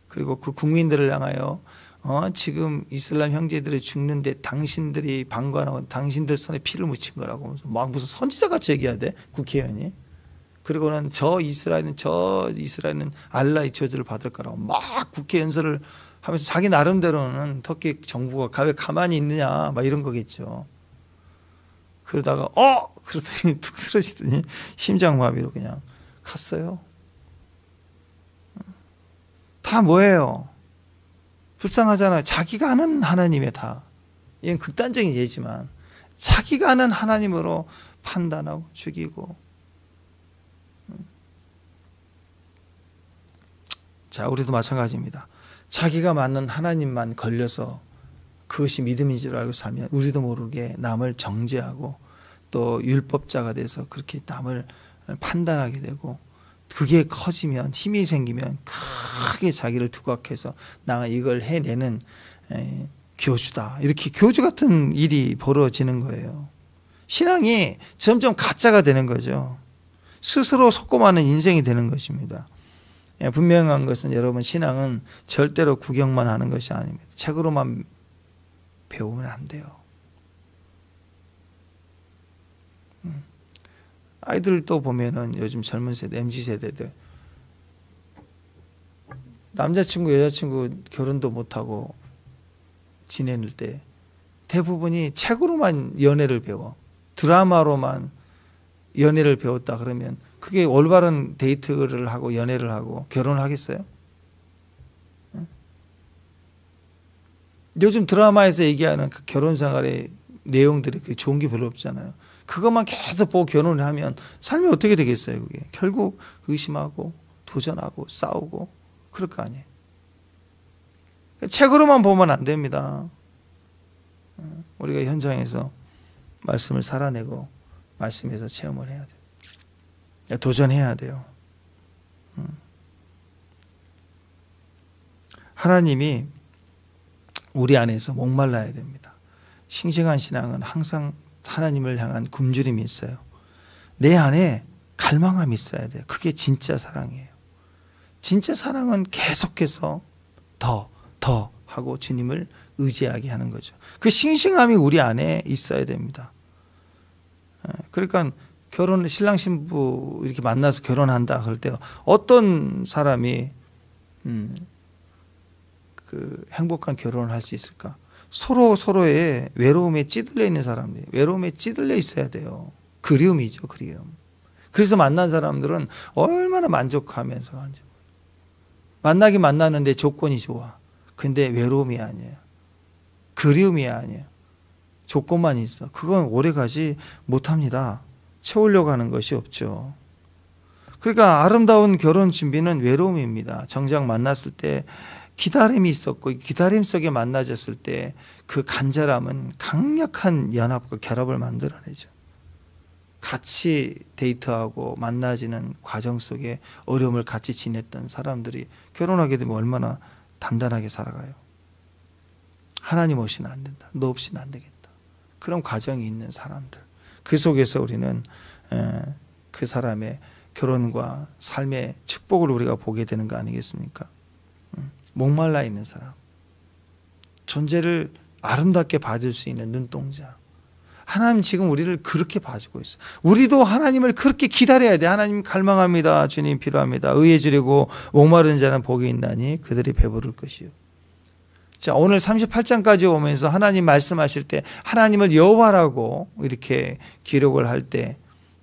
그리고 그 국민들을 향하여 지금 이슬람 형제들이 죽는데 당신들이 방관하고 당신들 손에 피를 묻힌 거라고 막 무슨 선지자같이 얘기하대 국회의원이. 그리고는 저 이스라엘은 알라의 저주를 받을 거라고 막 국회 연설을 하면서 자기 나름대로는 터키 정부가 왜 가만히 있느냐 막 이런 거겠죠. 그러다가 그러더니 툭 쓰러지더니 심장마비로 그냥 갔어요. 다 뭐예요? 불쌍하잖아요. 자기가 아는 하나님에 다. 이건 극단적인 예지만 자기가 아는 하나님으로 판단하고 죽이고. 자, 우리도 마찬가지입니다. 자기가 맞는 하나님만 걸려서 그것이 믿음인 줄 알고 살면 우리도 모르게 남을 정죄하고 또 율법자가 돼서 그렇게 남을 판단하게 되고, 그게 커지면 힘이 생기면 크게 자기를 두각해서 나가 이걸 해내는 교주다, 이렇게 교주 같은 일이 벌어지는 거예요. 신앙이 점점 가짜가 되는 거죠. 스스로 속고마는 인생이 되는 것입니다. 분명한 것은 여러분, 신앙은 절대로 구경만 하는 것이 아닙니다. 책으로만 배우면 안 돼요. 아이들도 보면은 요즘 젊은 세대, MZ 세대들 남자친구, 여자친구 결혼도 못하고 지내는 때 대부분이 책으로만 연애를 배워. 드라마로만 연애를 배웠다 그러면 그게 올바른 데이트를 하고 연애를 하고 결혼을 하겠어요? 요즘 드라마에서 얘기하는 그 결혼 생활의 내용들이 좋은 게 별로 없잖아요. 그것만 계속 보고 결혼을 하면 삶이 어떻게 되겠어요? 그게 결국 의심하고 도전하고 싸우고 그럴 거 아니에요. 책으로만 보면 안 됩니다. 우리가 현장에서 말씀을 살아내고 말씀에서 체험을 해야 돼요. 도전해야 돼요. 하나님이 우리 안에서 목말라야 됩니다. 싱싱한 신앙은 항상 하나님을 향한 굶주림이 있어요. 내 안에 갈망함이 있어야 돼요. 그게 진짜 사랑이에요. 진짜 사랑은 계속해서 더 하고 주님을 의지하게 하는 거죠. 그 싱싱함이 우리 안에 있어야 됩니다. 그러니까 신랑 신부 이렇게 만나서 결혼한다 그럴 때 어떤 사람이 그 행복한 결혼을 할 수 있을까? 서로의 외로움에 찌들려 있는 사람들이 외로움에 찌들려 있어야 돼요. 그리움이죠, 그리움. 그래서 만난 사람들은 얼마나 만족하면서 가는지. 만나긴 만나는데 조건이 좋아. 근데 외로움이 아니에요. 그리움이 아니에요. 조건만 있어. 그건 오래가지 못합니다. 채우려고 하는 것이 없죠. 그러니까 아름다운 결혼 준비는 외로움입니다. 정작 만났을 때 기다림이 있었고 기다림 속에 만나졌을 때 그 간절함은 강력한 연합과 결합을 만들어내죠. 같이 데이트하고 만나지는 과정 속에 어려움을 같이 지냈던 사람들이 결혼하게 되면 얼마나 단단하게 살아가요. 하나님 없이는 안 된다. 너 없이는 안 되겠다. 그런 과정이 있는 사람들. 그 속에서 우리는 그 사람의 결혼과 삶의 축복을 우리가 보게 되는 거 아니겠습니까? 목말라 있는 사람, 존재를 아름답게 봐줄 수 있는 눈동자. 하나님 지금 우리를 그렇게 봐주고 있어요. 우리도 하나님을 그렇게 기다려야 돼. 하나님 갈망합니다. 주님 필요합니다. 의에 주려고 목마른 자는 복이 있나니 그들이 배부를 것이요. 자, 오늘 38장까지 오면서 하나님 말씀하실 때 하나님을 여호와라고 이렇게 기록을 할 때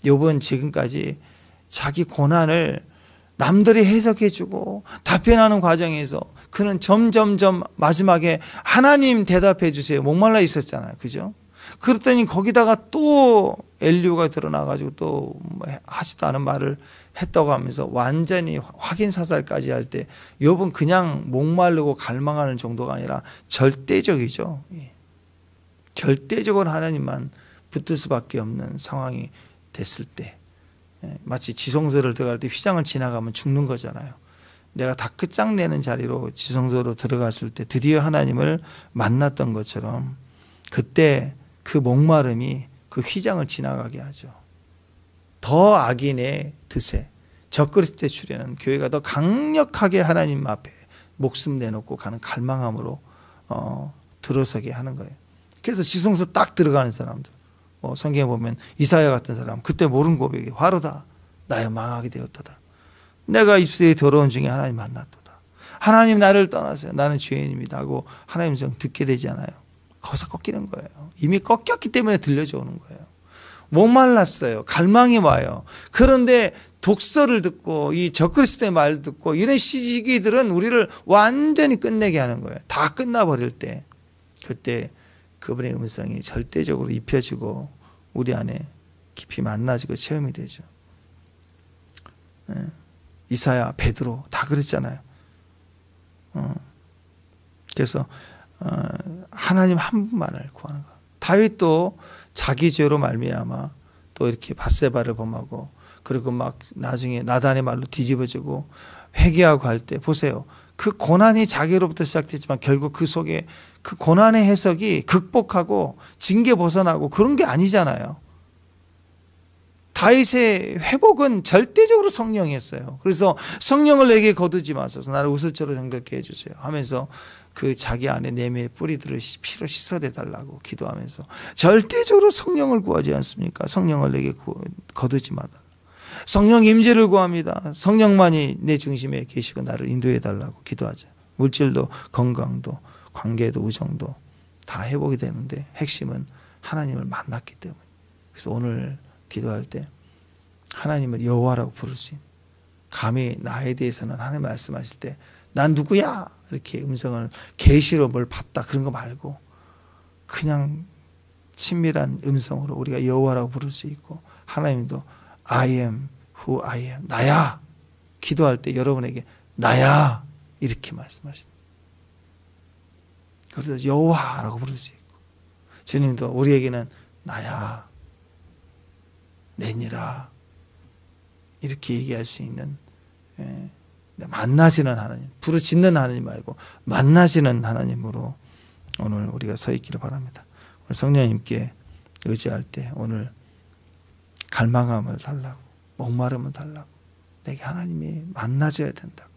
욥은 지금까지 자기 고난을 남들이 해석해주고 답변하는 과정에서 그는 점점점 마지막에 하나님 대답해 주세요. 목말라 있었잖아요. 그죠? 그랬더니 거기다가 또 엘리후가 드러나가지고 또 하지도 않은 말을 했다고 하면서 완전히 확인 사살까지 할 때 욥은 그냥 목마르고 갈망하는 정도가 아니라 절대적이죠. 절대적으로 하나님만 붙을 수밖에 없는 상황이 됐을 때, 마치 지성소를 들어갈 때 휘장을 지나가면 죽는 거잖아요. 내가 다 끝장내는 자리로 지성소로 들어갔을 때 드디어 하나님을 만났던 것처럼 그때 그 목마름이 그 휘장을 지나가게 하죠. 더 악인의 드세, 적그리스도의 출현은 교회가 더 강력하게 하나님 앞에 목숨 내놓고 가는 갈망함으로 들어서게 하는 거예요. 그래서 지성소 딱 들어가는 사람들, 성경에 보면 이사야 같은 사람, 그때 모르는 고백이 화로다 나여 망하게 되었도다. 내가 입술의 더러운 중에 하나님 만났도다. 하나님 나를 떠나세요. 나는 죄인입니다 하고 하나님 성 듣게 되지 않아요. 거기서 꺾이는 거예요. 이미 꺾였기 때문에 들려져 오는 거예요. 목말랐어요. 갈망이 와요. 그런데 독서를 듣고 이 적그리스도의 말 듣고 이런 시기들은 우리를 완전히 끝내게 하는 거예요. 다 끝나버릴 때 그때 그분의 음성이 절대적으로 입혀지고 우리 안에 깊이 만나지고 체험이 되죠. 이사야, 베드로 다 그랬잖아요. 그래서 하나님 한 분만을 구하는 거. 다윗도 자기 죄로 말미암아 또 이렇게 밧세바를 범하고 그리고 막 나중에 나단의 말로 뒤집어지고 회개하고 할 때 보세요. 그 고난이 자기로부터 시작됐지만 결국 그 속에 그 고난의 해석이 극복하고 징계 벗어나고 그런 게 아니잖아요. 다윗의 회복은 절대적으로 성령이었어요. 그래서 성령을 내게 거두지 마소서 나를 우슬처럼 정결케 해주세요 하면서 그 자기 안에 내면의 뿌리들을 피로 씻어내달라고 기도하면서 절대적으로 성령을 구하지 않습니까? 성령을 내게 거두지 마달라. 성령 임재를 구합니다. 성령만이 내 중심에 계시고 나를 인도해달라고 기도하자. 물질도 건강도 관계도 우정도 다 회복이 되는데 핵심은 하나님을 만났기 때문에. 그래서 오늘 기도할 때 하나님을 여호와라고 부르신, 감히 나에 대해서는 하나님 말씀하실 때 난 누구야 이렇게 음성을 계시로 뭘 봤다 그런 거 말고 그냥 친밀한 음성으로 우리가 여호와라고 부를 수 있고 하나님도 I am who I am, 나야. 기도할 때 여러분에게 나야 이렇게 말씀하신다. 그래서 여호와라고 부를 수 있고 주님도 우리에게는 나야, 내니라 이렇게 얘기할 수 있는, 만나시는 하나님, 부르짖는 하나님 말고 만나시는 하나님으로 오늘 우리가 서 있기를 바랍니다. 오늘 성령님께 의지할 때 오늘 갈망함을 달라고, 목마름을 달라고, 내게 하나님이 만나줘야 된다고,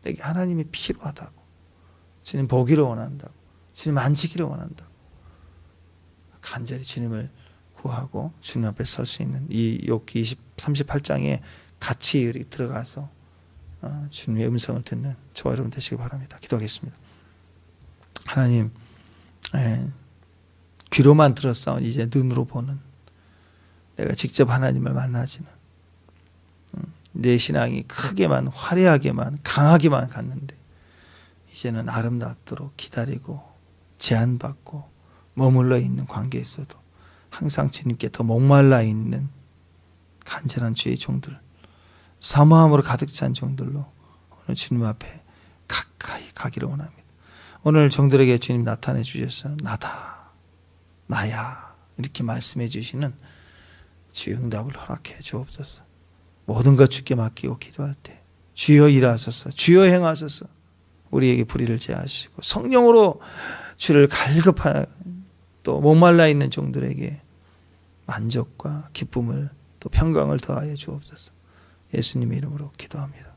내게 하나님이 필요하다고, 주님 보기를 원한다고, 주님 만지기를 원한다고 간절히 주님을 구하고 주님 앞에 설 수 있는 이 욥기 38장에 같이 들어가서 주님의 음성을 듣는 저와 여러분 되시기 바랍니다. 기도하겠습니다. 하나님, 귀로만 들었사오니 이제 눈으로 보는, 내가 직접 하나님을 만나지는, 내 신앙이 크게만 화려하게만 강하게만 갔는데 이제는 아름답도록 기다리고 제한받고 머물러 있는 관계에서도 항상 주님께 더 목말라 있는 간절한 주의 종들, 사모함으로 가득 찬 종들로 오늘 주님 앞에 가까이 가기를 원합니다. 오늘 종들에게 주님 나타내 주셔서 나다, 나야 이렇게 말씀해 주시는 주의 응답을 허락해 주옵소서. 모든 것 주께 맡기고 기도할 때 주여 일하소서, 주여 행하소서. 우리에게 불의를 제하시고 성령으로 주를 갈급한 또 목말라 있는 종들에게 만족과 기쁨을 또 평강을 더하여 주옵소서. 예수님의 이름으로 기도합니다.